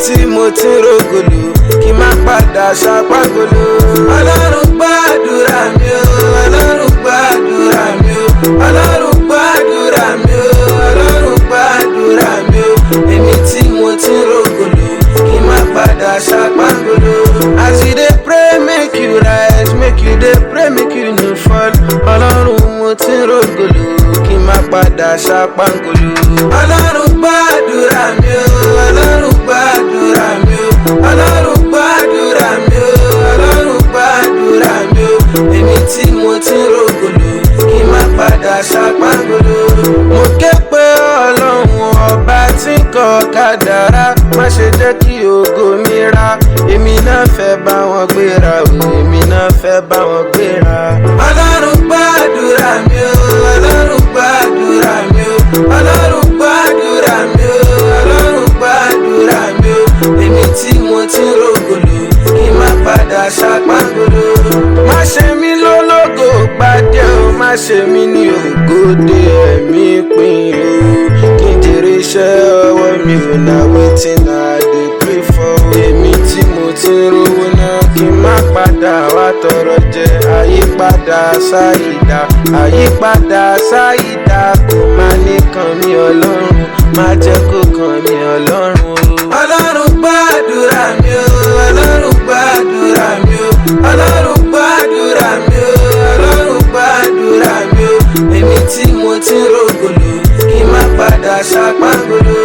tí mo ti ń rògòlò kí n má padà ṣàpágolo. Ọlọ́run gbàdúrà mi o, Ọlọ́run gbàdúrà mi o, Ọlọ́run gbàdúrà mi o, Ọlọ́run gbàdúrà mi o. Èmi tí mo ti ń rògòlò kí n má padà ṣàpágolo. As you dey pray make you rise, make you dey pray make you no fall. Ọlọ́run mo ti ń rògòlò kí n má padà ṣàpágolo. Ọlọ́run gbàdúrà mi o, Ọlọ́run gbàdúrà mi o, Ọlọ́run gbàdúrà mi o, Ọlọ́run gbàdúrà mi o. Èmi tí mo ti ń rògòlò kí n má padà ṣàpágolo. Mo ké pe Ọlọ́run ọba tí ń kọ kádàrá, má ṣe jẹ́ kí ògo mi ra. Èmi náà fẹ́ bá wọn gbéra o, èmi náà fẹ́ bá wọn gbéra. Ọlọ́run gbàdúrà mi o, Ọlọ́run gbàdúrà mi o, Ọlọ́run gbàdúrà mi o, Ọlọ́run gbàdúrà mi o. Èmi tí mo ti ń rògòlò kí n má padà ṣàpágolo. Má ṣe mí lólógo pàdé o, má ṣe mí ní ògòdè ẹ̀mí pín o. Kí n jèrè iṣẹ́ ọwọ́ mi ò na wetin I dey pray for. Èmi tí mo ti ń rówó náà kí n má padà wá tọrọ jẹ. Àyípadà sáyidá, àyípadà sáyidá kò má ní kàn mí Ọlọ́run, má jẹ́ kó kàn mí Ọlọ́run o. Ọlọ́run gbàdúrà mi o, Ọlọ́run gbàdúrà mi o, Ọlọ́run gbàdúrà mi o, Ọlọ́run gbàdúrà mi o. Èmi tí mo ti ń rògòlò kí n má padà ṣàpágolo.